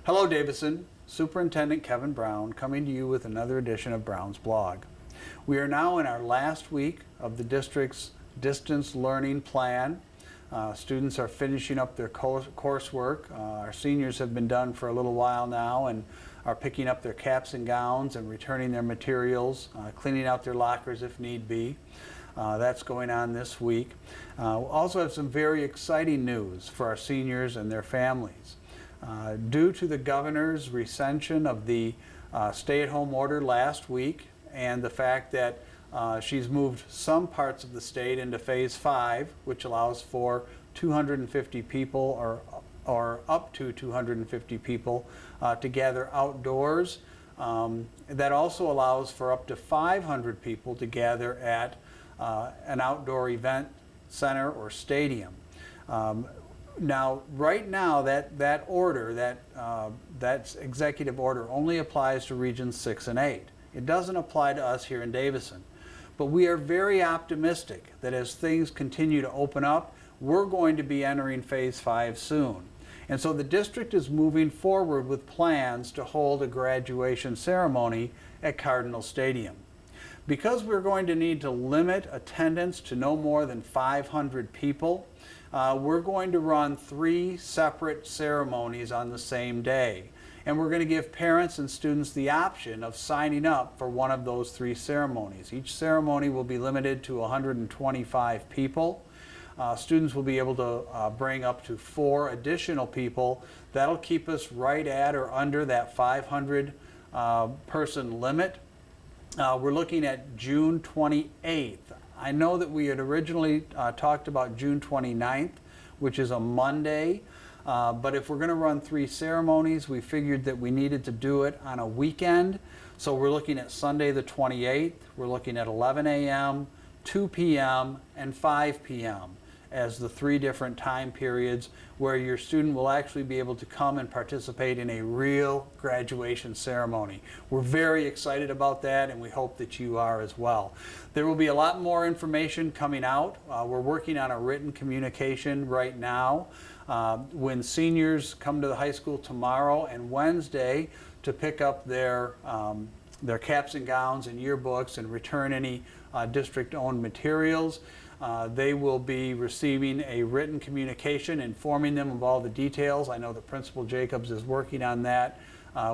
Hello Davison, Superintendent Kevin Brown coming to you with another edition of Brown's Blog. We are now in our last week of the district's distance learning plan. Students are finishing up their coursework. Our seniors have been done for a little while now and are picking up their caps and gowns and returning their materials, cleaning out their lockers if need be. That's going on this week. We also have some very exciting news for our seniors and their families. Due to the governor's rescission of the stay-at-home order last week and the fact that she's moved some parts of the state into Phase 5, which allows for 250 people or up to 250 people to gather outdoors. That also allows for up to 500 people to gather at an outdoor event center or stadium. Now, right now, that order, that executive order only applies to Regions 6 and 8. It doesn't apply to us here in Davison. But we are very optimistic that as things continue to open up, we're going to be entering Phase 5 soon. And so the district is moving forward with plans to hold a graduation ceremony at Cardinal Stadium. Because we're going to need to limit attendance to no more than 500 people, we're going to run 3 separate ceremonies on the same day. And we're going to give parents and students the option of signing up for one of those 3 ceremonies. Each ceremony will be limited to 125 people. Students will be able to bring up to 4 additional people. That'll keep us right at or under that 500 person limit. We're looking at June 28th. I know that we had originally talked about June 29th, which is a Monday, but if we're going to run 3 ceremonies, we figured that we needed to do it on a weekend. So we're looking at Sunday the 28th. We're looking at 11 a.m., 2 p.m., and 5 p.m. as the 3 different time periods where your student will actually be able to come and participate in a real graduation ceremony. We're very excited about that, and we hope that you are as well. There will be a lot more information coming out. We're working on a written communication right now. When seniors come to the high school tomorrow and Wednesday to pick up their caps and gowns and yearbooks and return any district-owned materials, they will be receiving a written communication informing them of all the details. I know that Principal Jacobs is working on that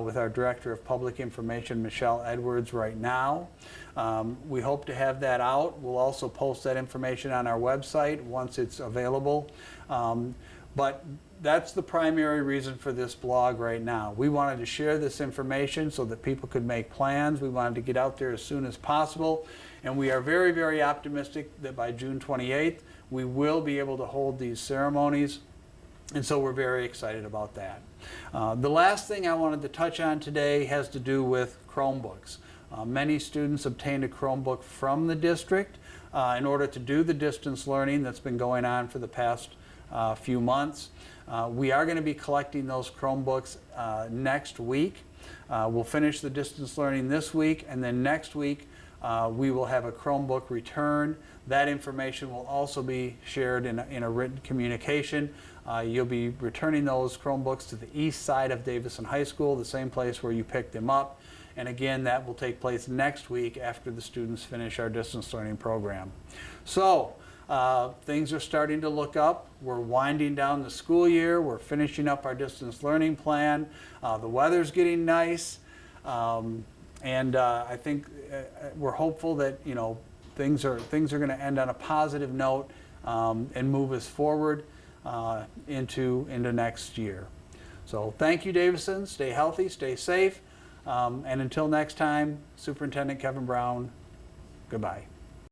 with our Director of Public Information, Michelle Edwards, right now. We hope to have that out. We'll also post that information on our website once it's available. But that's the primary reason for this blog right now. We wanted to share this information so that people could make plans. We wanted to get out there as soon as possible. And we are very, very optimistic that by June 28th, we will be able to hold these ceremonies. And so we're very excited about that. The last thing I wanted to touch on today has to do with Chromebooks. Many students obtained a Chromebook from the district in order to do the distance learning that's been going on for the past few months. We are going to be collecting those Chromebooks next week. We'll finish the distance learning this week, and then next week we will have a Chromebook return. That information will also be shared in a written communication. You'll be returning those Chromebooks to the east side of Davison High School, the same place where you picked them up. And again, that will take place next week after the students finish our distance learning program. So things are starting to look up. We're winding down the school year. We're finishing up our distance learning plan. The weather's getting nice. And I think we're hopeful that things are going to end on a positive note and move us forward into next year. So thank you, Davison. Stay healthy, stay safe, and until next time, Superintendent Kevin Brown. Goodbye.